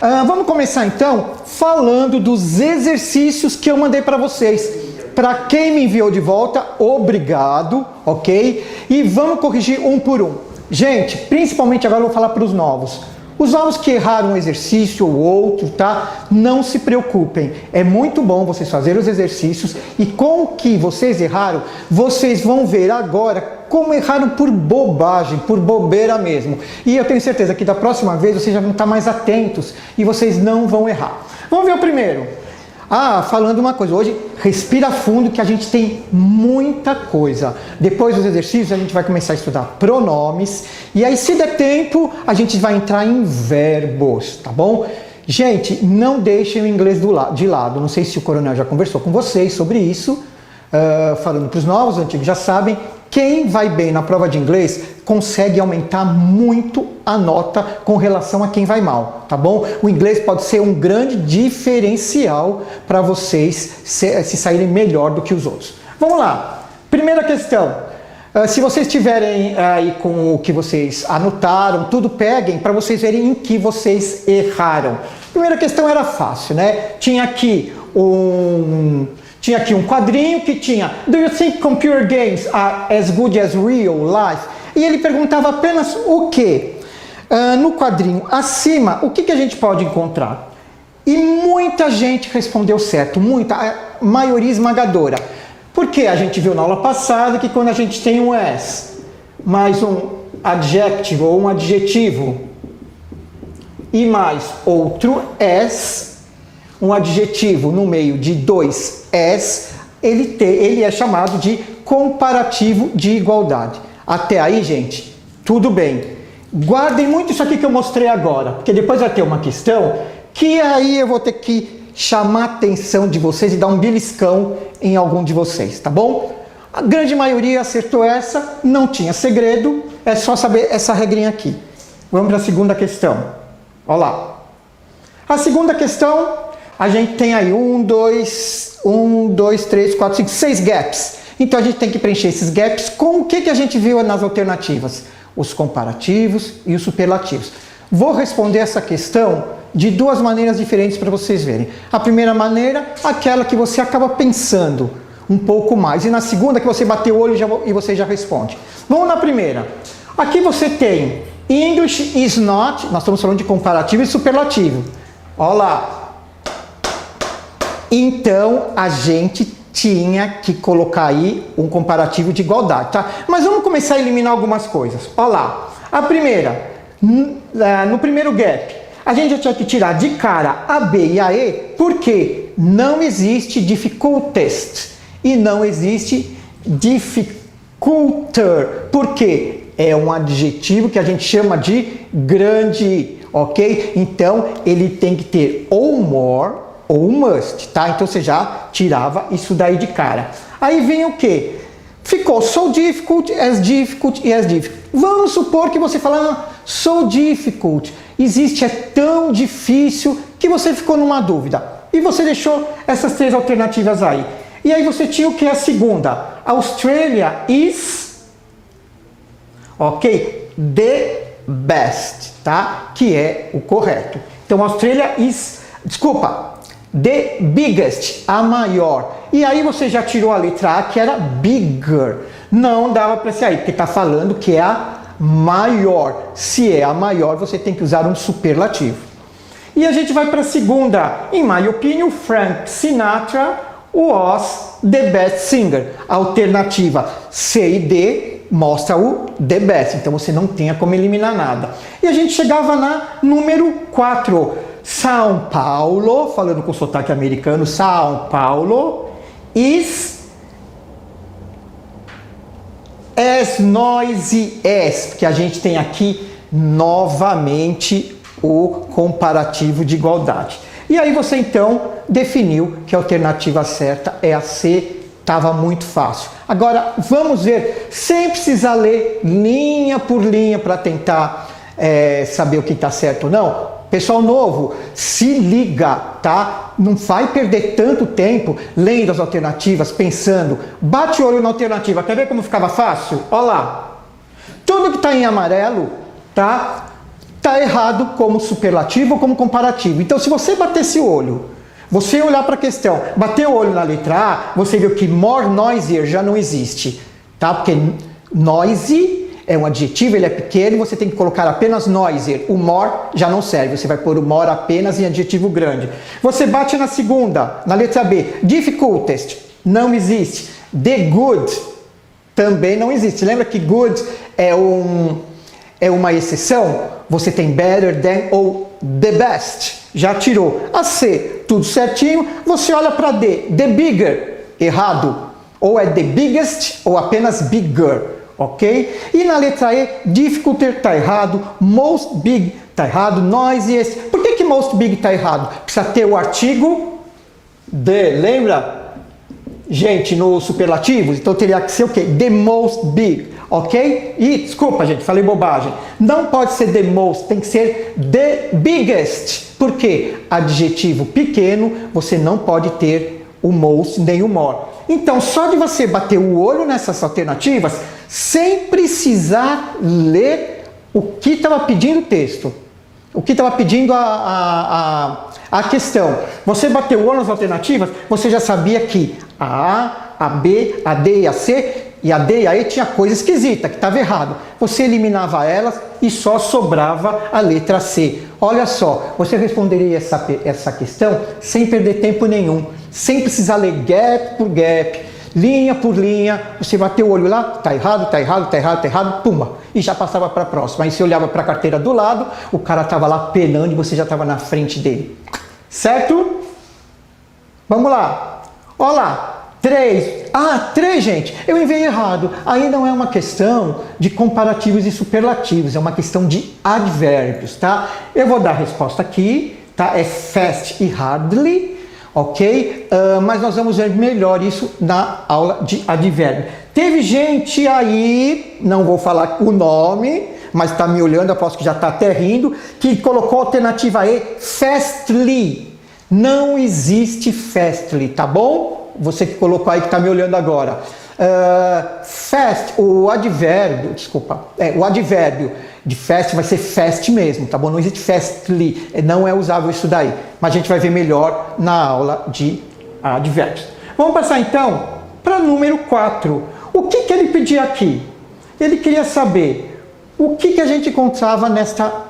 Vamos começar então falando dos exercícios que eu mandei para vocês. Para quem me enviou de volta, obrigado, ok? E vamos corrigir um por um. Gente, principalmente agora eu vou falar para os novos. Os novos que erraram um exercício ou outro, tá? Não se preocupem. É muito bom vocês fazerem os exercícios e com o que vocês erraram, vocês vão ver agora como erraram por bobagem, por bobeira mesmo. E eu tenho certeza que da próxima vez vocês já vão estar mais atentos e vocês não vão errar. Vamos ver o primeiro. Falando uma coisa, hoje respira fundo que a gente tem muita coisa. Depois dos exercícios a gente vai começar a estudar pronomes e aí se der tempo a gente vai entrar em verbos, tá bom? Gente, não deixem o inglês de lado. Não sei se o coronel já conversou com vocês sobre isso. Falando para os novos, os antigos já sabem. Quem vai bem na prova de inglês consegue aumentar muito a nota com relação a quem vai mal, tá bom? O inglês pode ser um grande diferencial para vocês se saírem melhor do que os outros. Vamos lá. Primeira questão. Se vocês tiverem aí com o que vocês anotaram, tudo peguem para vocês verem em que vocês erraram. Primeira questão era fácil, né? Tinha aqui um quadrinho que tinha Do you think computer games are as good as real life? E ele perguntava apenas o quê? No quadrinho acima, o que a gente pode encontrar? E muita gente respondeu certo, a maioria esmagadora. Porque a gente viu na aula passada que quando a gente tem um as mais um adjective ou um adjetivo e mais outro as, um adjetivo no meio de dois as, ele é chamado de comparativo de igualdade. Até aí, gente, tudo bem. Guardem muito isso aqui que eu mostrei agora, porque depois vai ter uma questão que aí eu vou ter que chamar a atenção de vocês e dar um beliscão em algum de vocês, tá bom? A grande maioria acertou essa, não tinha segredo, é só saber essa regrinha aqui. Vamos para a segunda questão. Olha lá. A segunda questão, a gente tem aí 1, 2, 3, 4, 5, 6 gaps. Então a gente tem que preencher esses gaps com o que a gente viu nas alternativas? Os comparativos e os superlativos. Vou responder essa questão de duas maneiras diferentes para vocês verem. A primeira maneira, aquela que você acaba pensando um pouco mais. E na segunda, que você bateu o olho e você já responde. Vamos na primeira. Aqui você tem English is not, nós estamos falando de comparativo e superlativo. Olha lá. Então, a gente tinha que colocar aí um comparativo de igualdade, tá? Mas vamos começar a eliminar algumas coisas. Olha lá. A primeira, no primeiro gap, a gente já tinha que tirar de cara a B e a E, porque não existe difficultest e não existe difficulter, porque é um adjetivo que a gente chama de grande, ok? Então, ele tem que ter ou more ou must, tá? Então, você já tirava isso daí de cara. Aí vem o quê? Ficou so difficult e as difficult. Vamos supor que você fala so difficult. É tão difícil que você ficou numa dúvida. E você deixou essas três alternativas aí. E aí você tinha o que? A segunda. Australia is, ok? The best, tá? Que é o correto. Então, Australia is, the biggest, a maior. E aí você já tirou a letra A, que era bigger. Não dava para ser aí, porque está falando que é a maior. Se é a maior, você tem que usar um superlativo. E a gente vai para a segunda. In my opinion, Frank Sinatra was the best singer. A alternativa C e D mostra o the best. Então você não tinha como eliminar nada. E a gente chegava na número 4. São Paulo, falando com sotaque americano, São Paulo is as noisy as, porque a gente tem aqui novamente o comparativo de igualdade. E aí você então definiu que a alternativa certa é a C, estava muito fácil. Agora vamos ver, sem precisar ler linha por linha para tentar saber o que está certo ou não. Pessoal novo, se liga, tá? Não vai perder tanto tempo lendo as alternativas, pensando. Bate o olho na alternativa, quer ver como ficava fácil? Olha lá. Tudo que está em amarelo, tá? está errado como superlativo ou como comparativo. Então, se você bater esse olho, você olhar para a questão, bater o olho na letra A, você viu que more noisier já não existe, tá? Porque noisy é um adjetivo, ele é pequeno, você tem que colocar apenas noisier. O more já não serve, você vai pôr o more apenas em adjetivo grande. Você bate na segunda, na letra B, difficultest, não existe. The good também não existe. Lembra que good é uma exceção? Você tem better than ou the best. Já tirou. A C, tudo certinho. Você olha para D, the bigger, errado. Ou é the biggest ou apenas bigger, ok? E na letra E, difficult está errado, most big está errado, noisiest. Por que most big está errado? Precisa ter o artigo the, lembra? Gente, nos superlativos, então teria que ser o quê? The most big, ok? E, desculpa, gente, falei bobagem. Não pode ser the most, tem que ser the biggest. Por quê? Adjetivo pequeno, você não pode ter o most nem o more. Então, só de você bater o olho nessas alternativas, sem precisar ler o que estava pedindo o texto. O que estava pedindo a questão. Você bateu o olho nas alternativas, você já sabia que a A, a B, a D e a C, e a D e a E tinha coisa esquisita, que estava errado. Você eliminava elas e só sobrava a letra C. Olha só, você responderia essa questão sem perder tempo nenhum, sem precisar ler gap por gap, linha por linha. Você bateu o olho lá, tá errado, tá errado, tá errado, tá errado, pumba, e já passava para a próxima. Aí você olhava para a carteira do lado, o cara estava lá penando e você já estava na frente dele. Certo? Vamos lá. Olha lá. 3. Ah, 3, gente. Eu enviei errado. Aí não é uma questão de comparativos e superlativos, é uma questão de advérbios, tá? Eu vou dar a resposta aqui, tá? É fast e hardly, ok? Mas nós vamos ver melhor isso na aula de advérbio. Teve gente aí, não vou falar o nome, mas está me olhando, aposto que já está até rindo, que colocou a alternativa E, fastly. Não existe fastly, tá bom? Você que colocou aí, que está me olhando agora. Fast, o advérbio, desculpa, o advérbio de fast vai ser fast mesmo, tá bom? Não existe fastly, não é usável isso daí. Mas a gente vai ver melhor na aula de advérbios. Vamos passar então para número 4. O que ele pedia aqui? Ele queria saber o que a gente encontrava nessa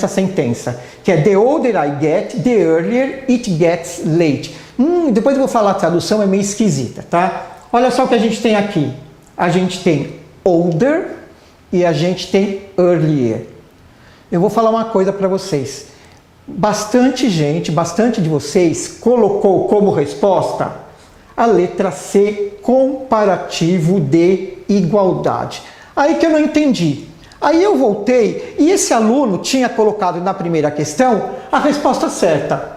sentença, que é the older I get, the earlier it gets late. Depois eu vou falar a tradução, é meio esquisita, tá? Olha só o que a gente tem aqui. A gente tem older e a gente tem earlier. Eu vou falar uma coisa para vocês. Bastante de vocês colocou como resposta a letra C, comparativo de igualdade. Aí que eu não entendi. Aí eu voltei e esse aluno tinha colocado na primeira questão a resposta certa.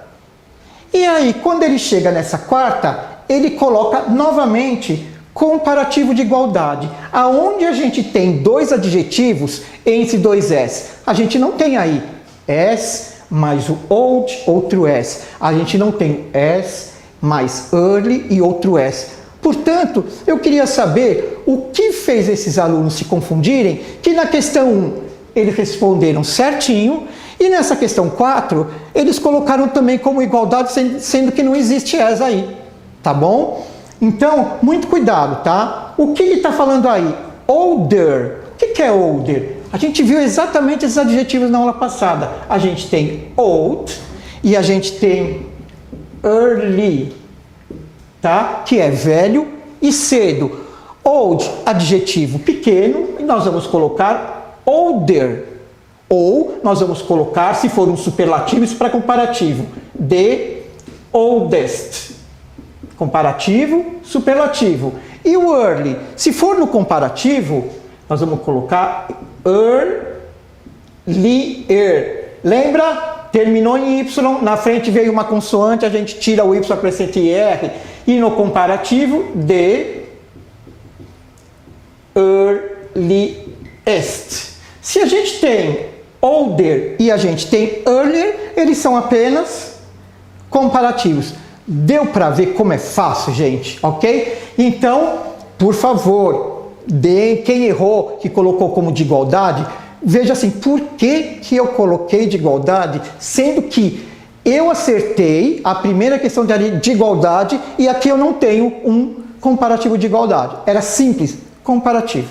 E aí, quando ele chega nessa quarta, ele coloca novamente comparativo de igualdade. Aonde a gente tem dois adjetivos entre dois S? A gente não tem aí S mais o old, outro S. A gente não tem S mais early e outro S. Portanto, eu queria saber o que fez esses alunos se confundirem, que na questão 1 eles responderam certinho, e nessa questão 4, eles colocaram também como igualdade, sendo que não existe essa aí, tá bom? Então, muito cuidado, tá? O que ele está falando aí? Older. O que é older? A gente viu exatamente esses adjetivos na aula passada. A gente tem old e a gente tem early, tá? Que é velho e cedo. Old, adjetivo pequeno, e nós vamos colocar older. Ou nós vamos colocar, se for um superlativo, isso para comparativo. The oldest. Comparativo, superlativo. E o early? Se for no comparativo, nós vamos colocar earlier. Lembra? Terminou em Y, na frente veio uma consoante, a gente tira o Y, acrescenta IR. E no comparativo, the earliest. Se a gente tem older e a gente tem earlier, eles são apenas comparativos. Deu para ver como é fácil, gente? Ok? Então, por favor, quem errou, que colocou como de igualdade, veja assim, por que eu coloquei de igualdade, sendo que eu acertei a primeira questão de igualdade e aqui eu não tenho um comparativo de igualdade. Era simples, comparativo.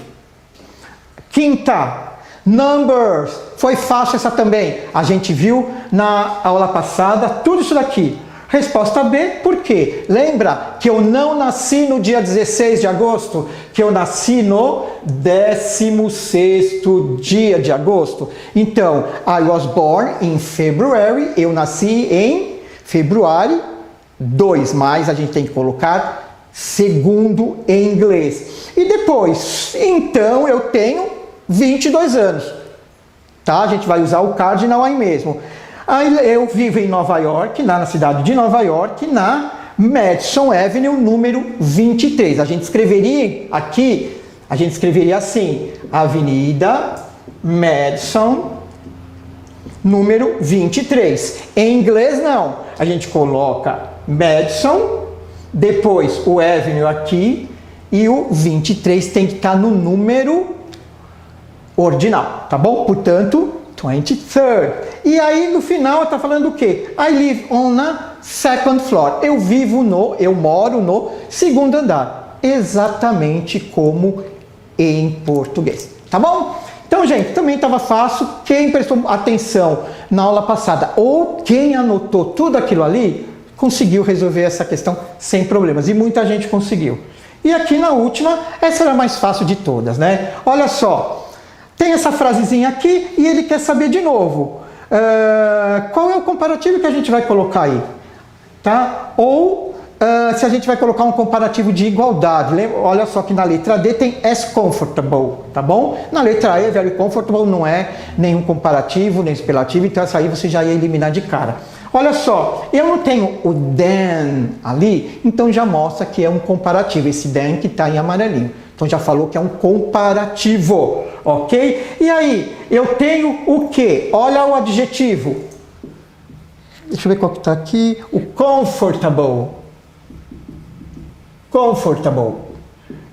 Quinta, numbers. Foi fácil essa também. A gente viu na aula passada tudo isso daqui. Resposta B, por quê? Lembra que eu não nasci no dia 16 de agosto? Que eu nasci no 16º dia de agosto? Então, I was born in February. Eu nasci em February 2, mas a gente tem que colocar segundo em inglês. E depois, então eu tenho 22 anos. Tá? A gente vai usar o cardinal aí mesmo. Aí eu vivo em Nova York, lá na cidade de Nova York, na Madison Avenue, número 23. A gente escreveria aqui, a gente escreveria assim, Avenida Madison, número 23. Em inglês não, a gente coloca Madison, depois o Avenue aqui, e o 23 tem que estar no número ordinal, tá bom? Portanto, 23rd. E aí no final está falando o quê? I live on a second floor. Eu moro no segundo andar. Exatamente como em português. Tá bom? Então, gente, também estava fácil. Quem prestou atenção na aula passada ou quem anotou tudo aquilo ali, conseguiu resolver essa questão sem problemas. E muita gente conseguiu. E aqui na última, essa era a mais fácil de todas, né? Olha só. Tem essa frasezinha aqui e ele quer saber de novo. Qual é o comparativo que a gente vai colocar aí? Tá? Ou se a gente vai colocar um comparativo de igualdade. Olha só que na letra D tem as comfortable, tá bom? Na letra E, very comfortable, não é nenhum comparativo, nem superlativo, então essa aí você já ia eliminar de cara. Olha só, eu não tenho o than ali, então já mostra que é um comparativo, esse than que está em amarelinho. Então já falou que é um comparativo, ok? E aí, eu tenho o quê? Olha o adjetivo. Deixa eu ver qual que está aqui. O comfortable. Comfortable.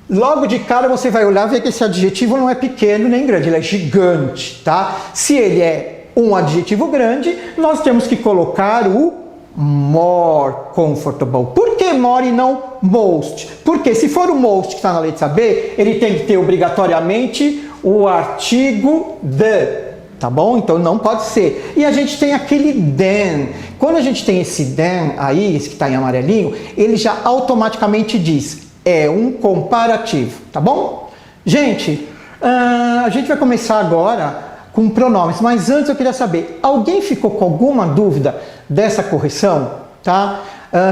Logo de cara você vai olhar e ver que esse adjetivo não é pequeno nem grande, ele é gigante, tá? Se ele é um adjetivo grande, nós temos que colocar o more comfortable. Por que more e não most? Porque se for o most que está na letra B, ele tem que ter obrigatoriamente o artigo the, tá bom? Então não pode ser. E a gente tem aquele than. Quando a gente tem esse than aí, esse que está em amarelinho, ele já automaticamente diz, é um comparativo, tá bom? Gente, a gente vai começar agora com pronomes, mas antes eu queria saber, alguém ficou com alguma dúvida dessa correção? Tá?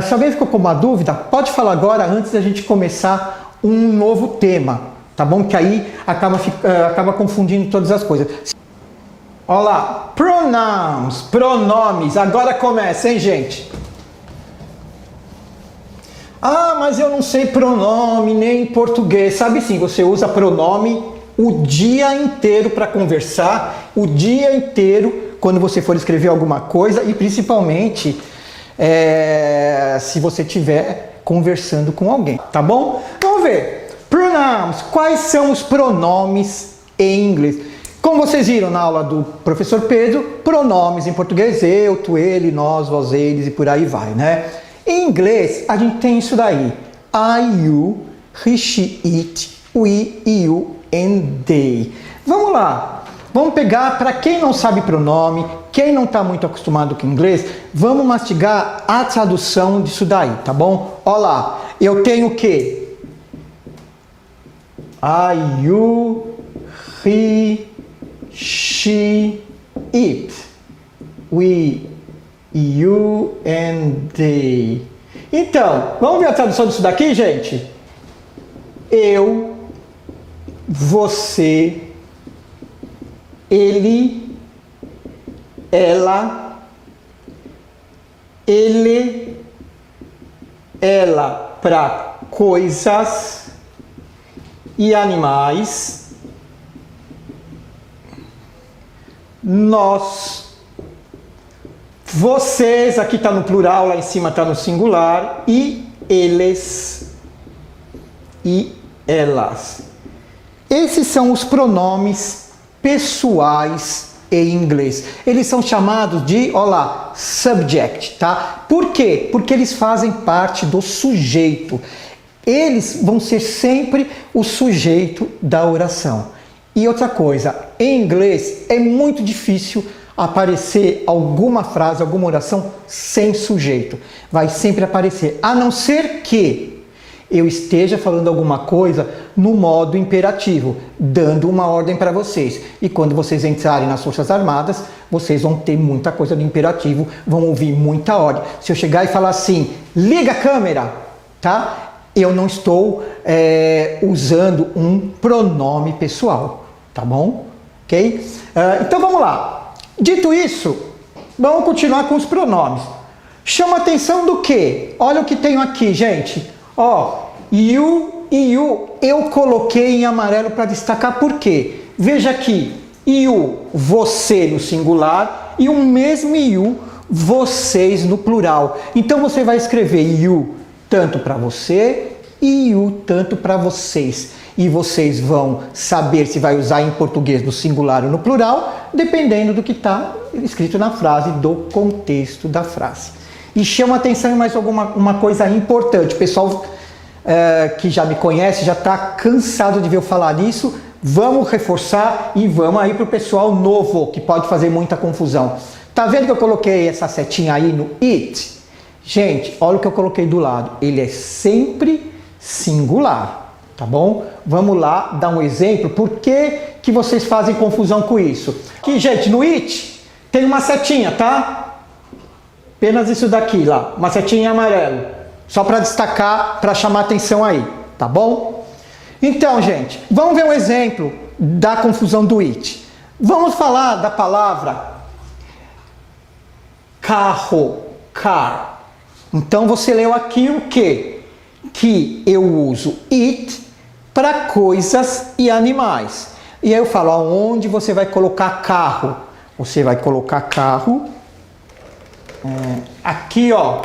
Se alguém ficou com uma dúvida, pode falar agora antes da gente começar um novo tema, tá bom? Que aí acaba confundindo todas as coisas. Olha lá, pronouns, pronomes, agora começa, hein, gente? Ah, mas eu não sei pronome nem em português. Sabe sim, você usa pronome o dia inteiro para conversar, o dia inteiro quando você for escrever alguma coisa e principalmente se você estiver conversando com alguém, tá bom? Vamos ver. Pronouns. Quais são os pronomes em inglês? Como vocês viram na aula do professor Pedro, pronomes em português, eu, tu, ele, nós, vós, eles e por aí vai, né? Em inglês, a gente tem isso daí. I, you, he, she, it, we, you and they. Vamos lá. Vamos pegar, para quem não sabe pronome, quem não está muito acostumado com inglês, vamos mastigar a tradução disso daí, tá bom? Olha lá. Eu tenho o quê? I, you, he, she, it. We, you and they. Então, vamos ver a tradução disso daqui, gente? Eu, você, ele, ela, ele, ela, para coisas e animais, nós, vocês, aqui está no plural, lá em cima está no singular, e eles e elas. Esses são os pronomes pessoais em inglês. Eles são chamados de, olha lá, subject, tá? Por quê? Porque eles fazem parte do sujeito. Eles vão ser sempre o sujeito da oração. E outra coisa, em inglês é muito difícil aparecer alguma frase, alguma oração sem sujeito. Vai sempre aparecer, a não ser que eu esteja falando alguma coisa no modo imperativo, dando uma ordem para vocês. E quando vocês entrarem nas Forças Armadas, vocês vão ter muita coisa do imperativo, vão ouvir muita ordem. Se eu chegar e falar assim, liga a câmera, tá? Eu não estou usando um pronome pessoal, tá bom? Ok? Então vamos lá. Dito isso, vamos continuar com os pronomes. Chama atenção do quê? Olha o que tenho aqui, gente. Ó, you e you eu coloquei em amarelo para destacar por quê? Veja aqui, you, você no singular e o mesmo you, vocês no plural. Então você vai escrever you tanto para você e you tanto para vocês. E vocês vão saber se vai usar em português no singular ou no plural, dependendo do que está escrito na frase, do contexto da frase. E chama atenção em mais uma coisa importante. O pessoal que já me conhece, já está cansado de ver eu falar nisso. Vamos reforçar e vamos aí para o pessoal novo, que pode fazer muita confusão. Tá vendo que eu coloquei essa setinha aí no it? Gente, olha o que eu coloquei do lado. Ele é sempre singular, tá bom? Vamos lá dar um exemplo. Por que vocês fazem confusão com isso? Aqui, gente, no it tem uma setinha, tá? Apenas isso daqui lá, uma setinha em amarelo. Só para destacar, para chamar atenção aí, tá bom? Então, gente, vamos ver um exemplo da confusão do it. Vamos falar da palavra carro, car. Então você leu aqui o quê? Que eu uso it para coisas e animais. E aí eu falo, aonde você vai colocar carro? Você vai colocar carro aqui, ó,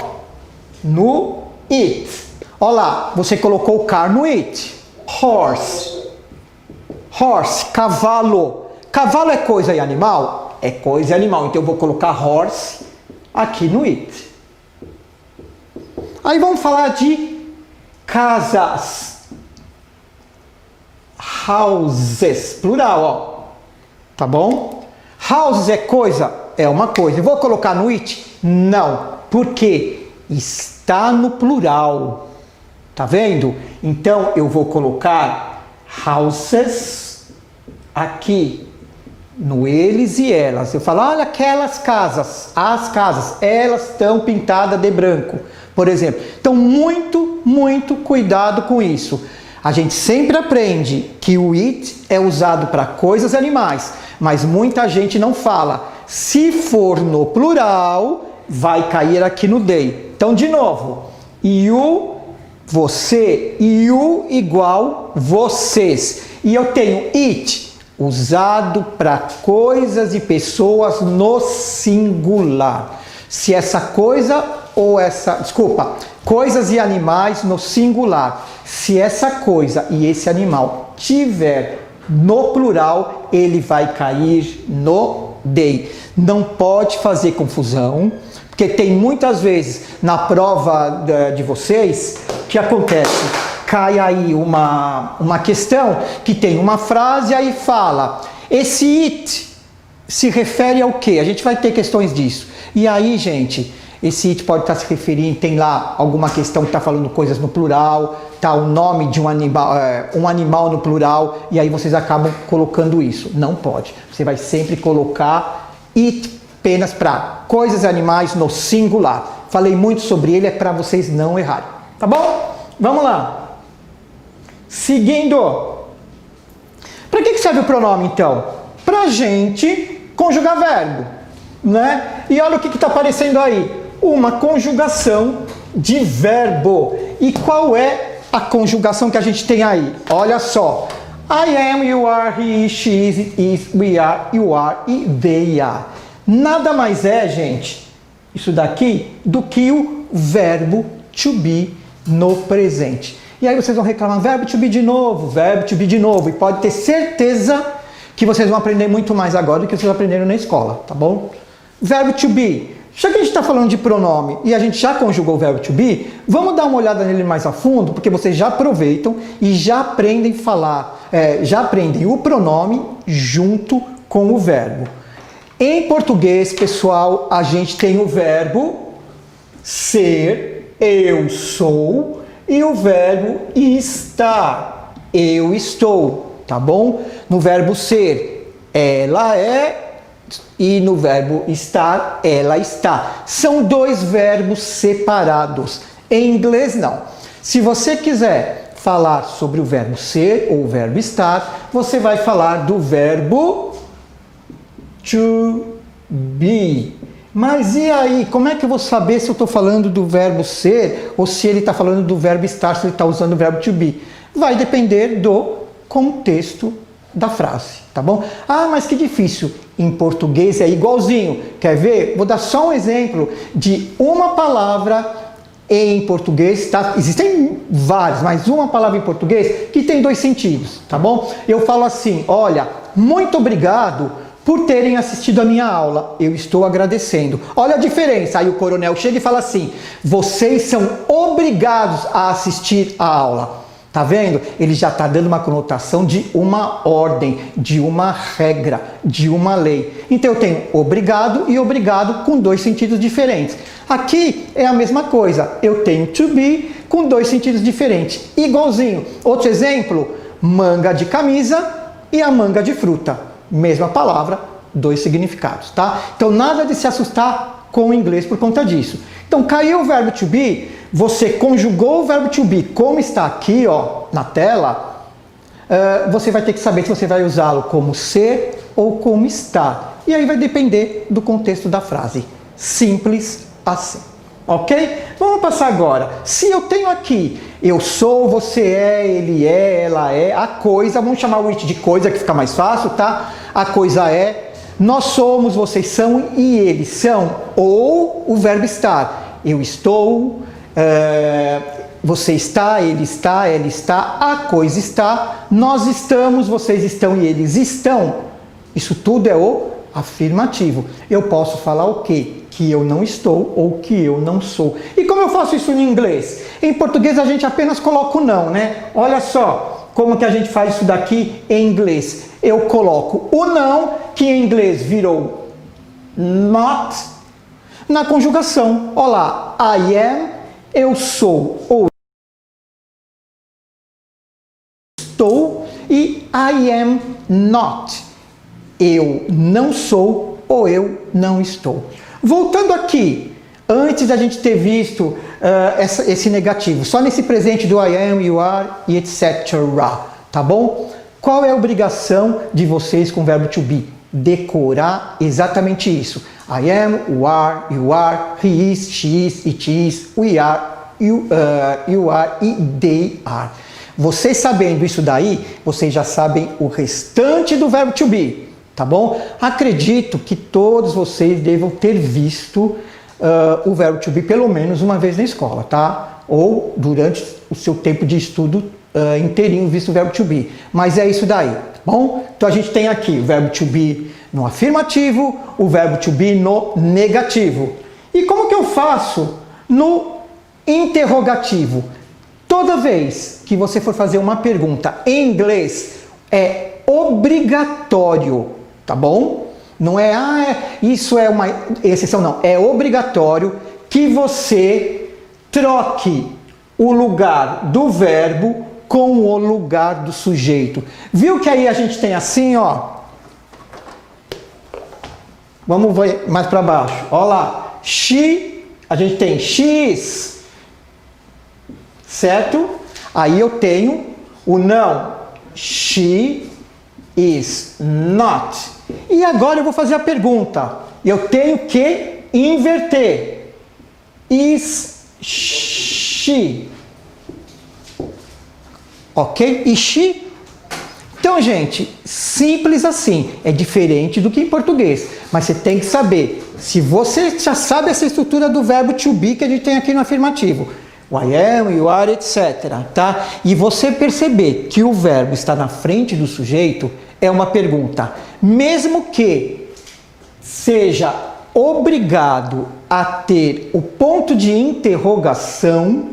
no it. Olha lá, você colocou o car no it. Horse. Horse, cavalo. Cavalo é coisa e animal? É coisa e animal. Então eu vou colocar horse aqui no it. Aí vamos falar de casas. Houses, plural, ó. Tá bom? Houses é coisa? É uma coisa. Eu vou colocar no it? Não. Por quê? Está no plural. Tá vendo? Então eu vou colocar houses aqui no eles e elas. Eu falo, olha aquelas casas, as casas, elas estão pintadas de branco, por exemplo. Então muito, muito cuidado com isso. A gente sempre aprende que o it é usado para coisas e animais, mas muita gente não fala. Se for no plural, vai cair aqui no they. Então, de novo, you, você, you igual vocês. E eu tenho it usado para coisas e pessoas no singular. Se essa coisa ou essa... Desculpa, coisas e animais no singular. Se essa coisa e esse animal tiver no plural, ele vai cair no they. Não pode fazer confusão, porque tem muitas vezes na prova de vocês que acontece, cai aí uma questão que tem uma frase aí fala, esse it se refere ao quê? A gente vai ter questões disso. E aí, gente, esse it pode estar se referindo, tem lá alguma questão que está falando coisas no plural, tá o nome de um animal no plural, e aí vocês acabam colocando isso. Não pode. Você vai sempre colocar it apenas para coisas e animais no singular. Falei muito sobre ele, é para vocês não errarem. Tá bom? Vamos lá. Seguindo. Para que serve o pronome, então? Para a gente conjugar verbo, né? E olha o que está aparecendo aí. Uma conjugação de verbo. E qual é a conjugação que a gente tem aí? Olha só. I am, you are, he is, she is, it is, we are, you are e they are. Nada mais é, gente, isso daqui, do que o verbo to be no presente. E aí vocês vão reclamar, verbo to be de novo, verbo to be de novo. E pode ter certeza que vocês vão aprender muito mais agora do que vocês aprenderam na escola, tá bom? Verbo to be. Já que a gente está falando de pronome e a gente já conjugou o verbo to be, vamos dar uma olhada nele mais a fundo, porque vocês já aproveitam e já aprendem já aprendem o pronome junto com o verbo. Em português, pessoal, a gente tem o verbo ser, eu sou, e o verbo estar, eu estou, tá bom? No verbo ser, ela é, e no verbo estar, ela está. São dois verbos separados. Em inglês, não. Se você quiser falar sobre o verbo ser ou o verbo estar, você vai falar do verbo to be. Mas e aí, como é que eu vou saber se eu estou falando do verbo ser ou se ele está falando do verbo estar, se ele está usando o verbo to be? Vai depender do contexto da frase, tá bom? Ah, mas que difícil. Em português é igualzinho. Quer ver? Vou dar só um exemplo de uma palavra em português, tá? Existem várias, mas uma palavra em português que tem dois sentidos, tá bom? Eu falo assim, olha, muito obrigado por terem assistido a minha aula. Eu estou agradecendo. Olha a diferença. Aí o coronel chega e fala assim, vocês são obrigados a assistir a aula. Tá vendo? Ele já está dando uma conotação de uma ordem, de uma regra, de uma lei. Então eu tenho obrigado e obrigado com dois sentidos diferentes. Aqui é a mesma coisa. Eu tenho to be com dois sentidos diferentes. Igualzinho. Outro exemplo, manga de camisa e a manga de fruta. Mesma palavra, dois significados, tá? Então nada de se assustar com o inglês por conta disso. Então caiu o verbo to be, você conjugou o verbo to be como está aqui, ó, na tela, você vai ter que saber se você vai usá-lo como ser ou como estar. E aí vai depender do contexto da frase. Simples assim. Ok? Vamos passar agora. Se eu tenho aqui, eu sou, você é, ele é, ela é, a coisa, vamos chamar o it de coisa que fica mais fácil, tá? A coisa é, nós somos, vocês são e eles são, ou o verbo estar. Eu estou, você está, ele está, ela está, a coisa está, nós estamos, vocês estão e eles estão. Isso tudo é o afirmativo. Eu posso falar o quê? Que eu não estou ou que eu não sou. E como eu faço isso em inglês? Em português a gente apenas coloca o não, né? Olha só como que a gente faz isso daqui em inglês. Eu coloco o não, que em inglês virou not, na conjugação. Olha lá, I am, eu sou ou estou, e I am not, eu não sou ou eu não estou. Voltando aqui, antes da gente ter visto esse negativo, só nesse presente do I am, you are e etc, tá bom? Qual é a obrigação de vocês com o verbo to be? Decorar exatamente isso. I am, you are, he is, she is, it is, we are, you are e they are. Vocês sabendo isso daí, vocês já sabem o restante do verbo to be. Tá bom? Acredito que todos vocês devam ter visto o verbo to be pelo menos uma vez na escola, tá? Ou durante o seu tempo de estudo inteirinho visto o verbo to be. Mas é isso daí, tá bom? Então a gente tem aqui o verbo to be no afirmativo, o verbo to be no negativo. E como que eu faço no interrogativo? Toda vez que você for fazer uma pergunta em inglês, é obrigatório, tá bom? Não é, isso é uma exceção, não. É obrigatório que você troque o lugar do verbo com o lugar do sujeito. Viu que aí a gente tem assim, ó. Vamos ver mais para baixo. Olha lá. She, a gente tem she's, certo? Aí eu tenho o não. She is not. E agora eu vou fazer a pergunta. Eu tenho que inverter. Is she? Ok? E she? Então, gente, simples assim. É diferente do que em português. Mas você tem que saber. Se você já sabe essa estrutura do verbo to be que a gente tem aqui no afirmativo. O I am, you are, etc. Tá? E você perceber que o verbo está na frente do sujeito, é uma pergunta. Mesmo que seja obrigado a ter o ponto de interrogação,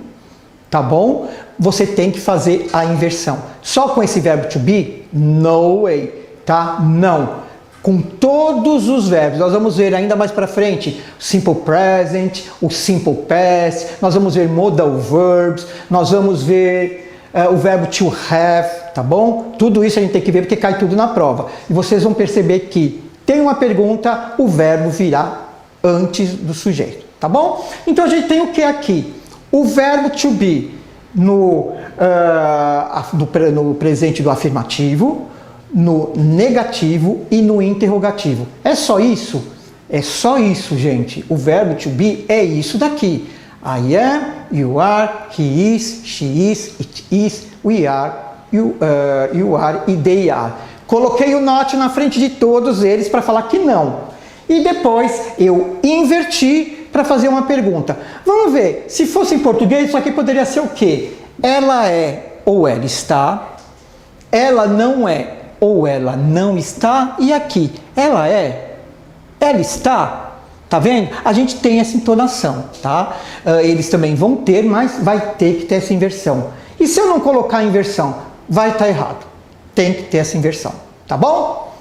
tá bom? Você tem que fazer a inversão. Só com esse verbo to be? No way, tá? Não. Com todos os verbos, nós vamos ver ainda mais para frente, simple present, o simple past, nós vamos ver modal verbs, nós vamos ver o verbo to have, tá bom? Tudo isso a gente tem que ver porque cai tudo na prova. E vocês vão perceber que tem uma pergunta, o verbo virá antes do sujeito, tá bom? Então a gente tem o que aqui? O verbo to be no presente do afirmativo, no negativo e no interrogativo. É só isso? É só isso, gente. O verbo to be é isso daqui. I am, you are, he is, she is, it is, we are, you are e they are. Coloquei o not na frente de todos eles para falar que não. E depois eu inverti para fazer uma pergunta. Vamos ver, se fosse em português, isso aqui poderia ser o quê? Ela é ou ela está, ela não é ou ela não está, e aqui, ela é, ela está, tá vendo? A gente tem essa entonação, tá? Eles também vão ter, mas vai ter que ter essa inversão. E se eu não colocar a inversão, vai estar errado. Tem que ter essa inversão, tá bom?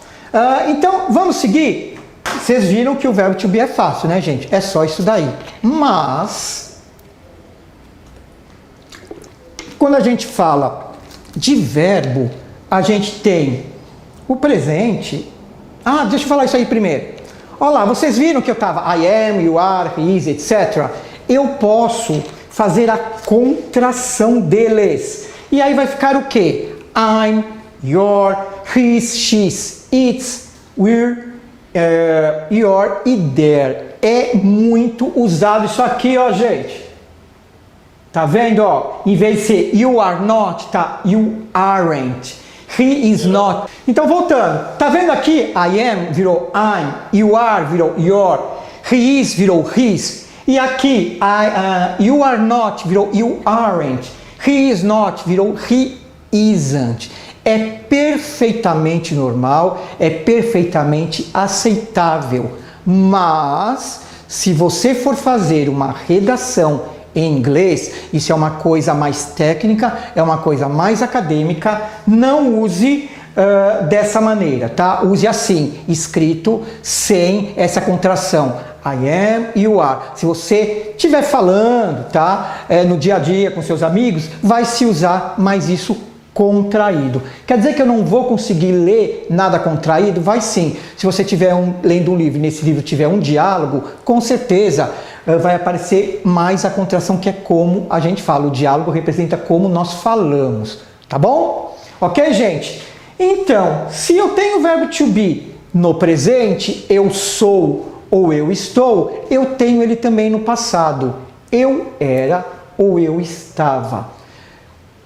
Então, vamos seguir? Vocês viram que o verbo to be é fácil, né, gente? É só isso daí. Mas, quando a gente fala de verbo, a gente tem o presente. Deixa eu falar isso aí primeiro. Olha lá, vocês viram que eu estava I am, you are, he is, etc. Eu posso fazer a contração deles. E aí vai ficar o quê? I'm, your, his, she's, it's, we're, your e their. É muito usado isso aqui, ó, gente. Tá vendo, ó? Em vez de ser you are not, tá you aren't. He is not. Então, voltando. Tá vendo aqui? I am virou I'm. You are virou your. He is virou his. E aqui, you are not virou you aren't. He is not virou he isn't. É perfeitamente normal, é perfeitamente aceitável. Mas, se você for fazer uma redação em inglês, isso é uma coisa mais técnica, é uma coisa mais acadêmica, não use dessa maneira, tá? Use assim, escrito sem essa contração. I am, you are. Se você estiver falando, tá? No dia a dia com seus amigos, vai se usar mais isso contraído. Quer dizer que eu não vou conseguir ler nada contraído? Vai sim. Se você estiver lendo um livro e nesse livro tiver um diálogo, com certeza vai aparecer mais a contração, que é como a gente fala. O diálogo representa como nós falamos, tá bom? Ok, gente? Então, se eu tenho o verbo to be no presente, eu sou ou eu estou, eu tenho ele também no passado. Eu era ou eu estava.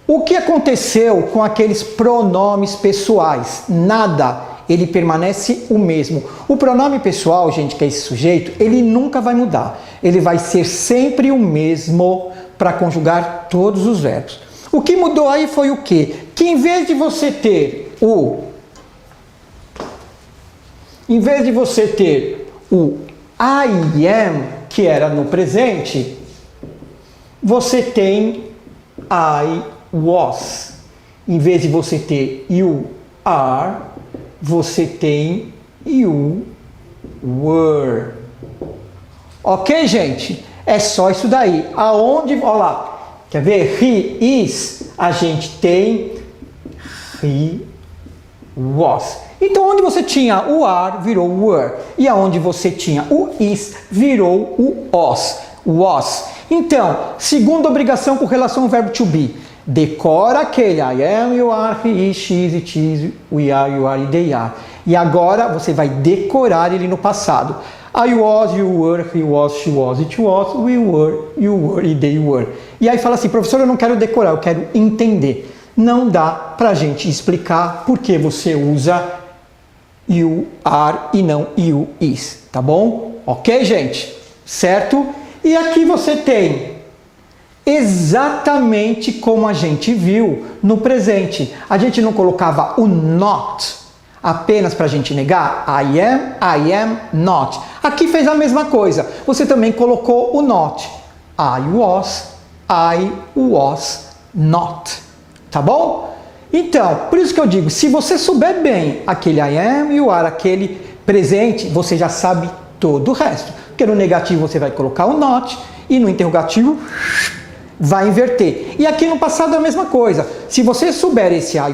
O que aconteceu com aqueles pronomes pessoais? Nada, ele permanece o mesmo. O pronome pessoal, gente, que é esse sujeito, ele nunca vai mudar. Ele vai ser sempre o mesmo para conjugar todos os verbos. O que mudou aí foi o quê? Que em vez de você ter o I am, que era no presente, você tem I was. Em vez de você ter you are, você tem you were. Ok, gente? É só isso daí. Aonde, olha lá, quer ver? He is, a gente tem he was. Então, onde você tinha o are, virou o were. E aonde você tinha o is, virou o was. Então, segunda obrigação com relação ao verbo to be. Decora aquele I am, you are, he is, she is, it is, we are, you are e they are. E agora você vai decorar ele no passado. I was, you were, he was, she was, it was, we were, you were e they were. E aí fala assim, professor, eu não quero decorar, eu quero entender. Não dá pra gente explicar por que você usa you are e não you is, tá bom? Ok, gente? Certo? E aqui você tem exatamente como a gente viu no presente. A gente não colocava o not, Apenas para a gente negar, I am not. Aqui fez a mesma coisa. Você também colocou o not. I was not. Tá bom? Então, por isso que eu digo, se você souber bem aquele I am, you are, aquele presente, você já sabe todo o resto. Porque no negativo você vai colocar o not e no interrogativo vai inverter. E aqui no passado é a mesma coisa. Se você souber esse I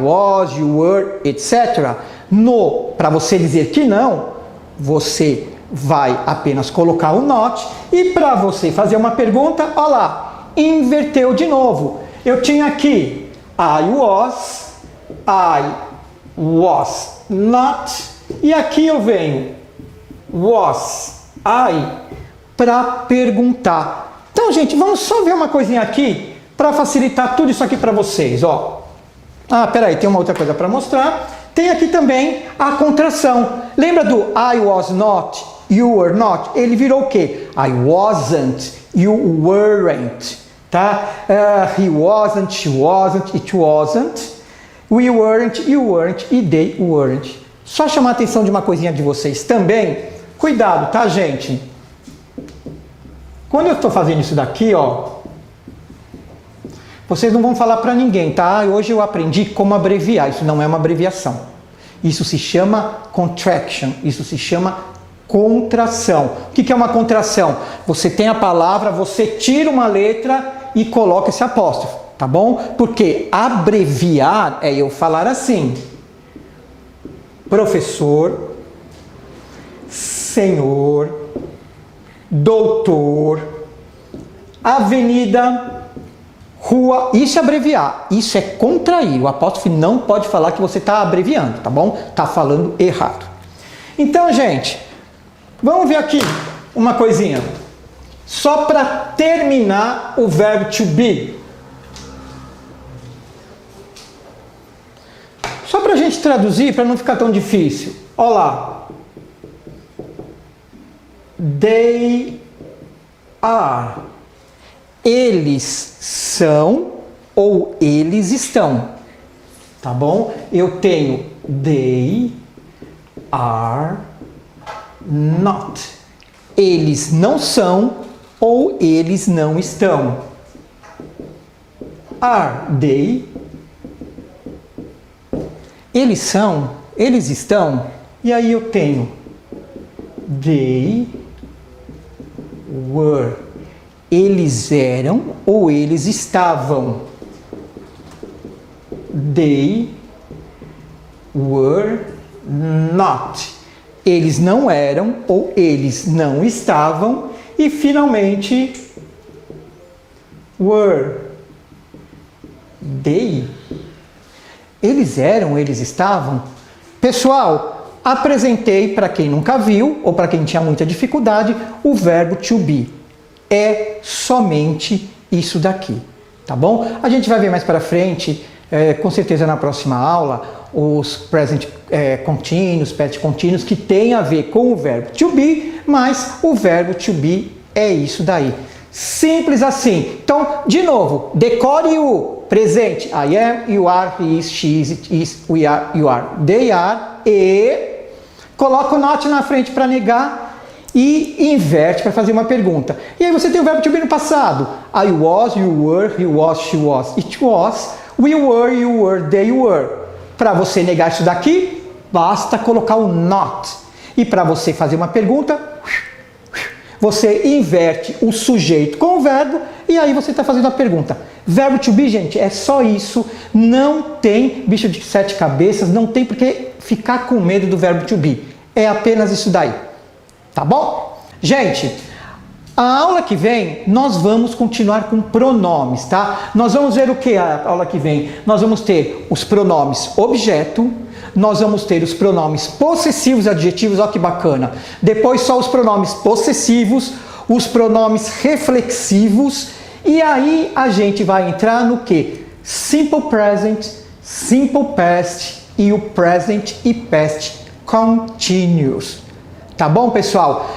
was, you were, etc., para você dizer que não, você vai apenas colocar o not. E para você fazer uma pergunta, olha lá, inverteu de novo. Eu tinha aqui I was not. E aqui eu venho was I para perguntar. Então, gente, vamos só ver uma coisinha aqui para facilitar tudo isso aqui para vocês, ó. Peraí, tem uma outra coisa para mostrar. Tem aqui também a contração. Lembra do I was not, you were not? Ele virou o quê? I wasn't, you weren't, tá? He wasn't, she wasn't, it wasn't, we weren't, you weren't e they weren't. Só chamar a atenção de uma coisinha de vocês também. Cuidado, tá, gente? Quando eu estou fazendo isso daqui, ó, vocês não vão falar para ninguém, tá? Hoje eu aprendi como abreviar, isso não é uma abreviação. Isso se chama contraction, isso se chama contração. O que é uma contração? Você tem a palavra, você tira uma letra e coloca esse apóstrofo, tá bom? Porque abreviar é eu falar assim: professor, senhor, doutor, avenida, rua. Isso é abreviar, isso é contrair. O apóstrofo não pode falar que você está abreviando, tá bom? Está falando errado. Então, gente, vamos ver aqui uma coisinha. Só para terminar o verbo to be. Só para a gente traduzir, para não ficar tão difícil. Olha lá. They are. Eles são ou eles estão. Tá bom? Eu tenho they are not. Eles não são ou eles não estão. Are they? Eles são, eles estão. E aí eu tenho they were. Eles eram ou eles estavam. They were not. Eles não eram ou eles não estavam. E finalmente were. They. Eles eram, eles estavam. Pessoal, apresentei para quem nunca viu ou para quem tinha muita dificuldade o verbo to be. É somente isso daqui, tá bom? A gente vai ver mais para frente, com certeza na próxima aula, os present continuous, past continuous, que tem a ver com o verbo to be, mas o verbo to be é isso daí. Simples assim. Então, de novo, decore o presente. I am, you are, he is, she is, it is, we are, you are, they are, e coloca o not na frente para negar e inverte para fazer uma pergunta. E aí você tem o verbo to be no passado. I was, you were, he was, she was, it was, we were, you were, they were. Para você negar isso daqui, basta colocar o not. E para você fazer uma pergunta, você inverte o sujeito com o verbo e aí você está fazendo a pergunta. Verbo to be, gente, é só isso. Não tem bicho de 7 cabeças, não tem por que ficar com medo do verbo to be. É apenas isso daí. Tá bom? Gente, a aula que vem nós vamos continuar com pronomes, tá? Nós vamos ver o que a aula que vem? Nós vamos ter os pronomes objeto, nós vamos ter os pronomes possessivos e adjetivos, olha que bacana. Depois só os pronomes possessivos, os pronomes reflexivos e aí a gente vai entrar no que? Simple present, simple past e o present e past continuous. Tá bom, pessoal?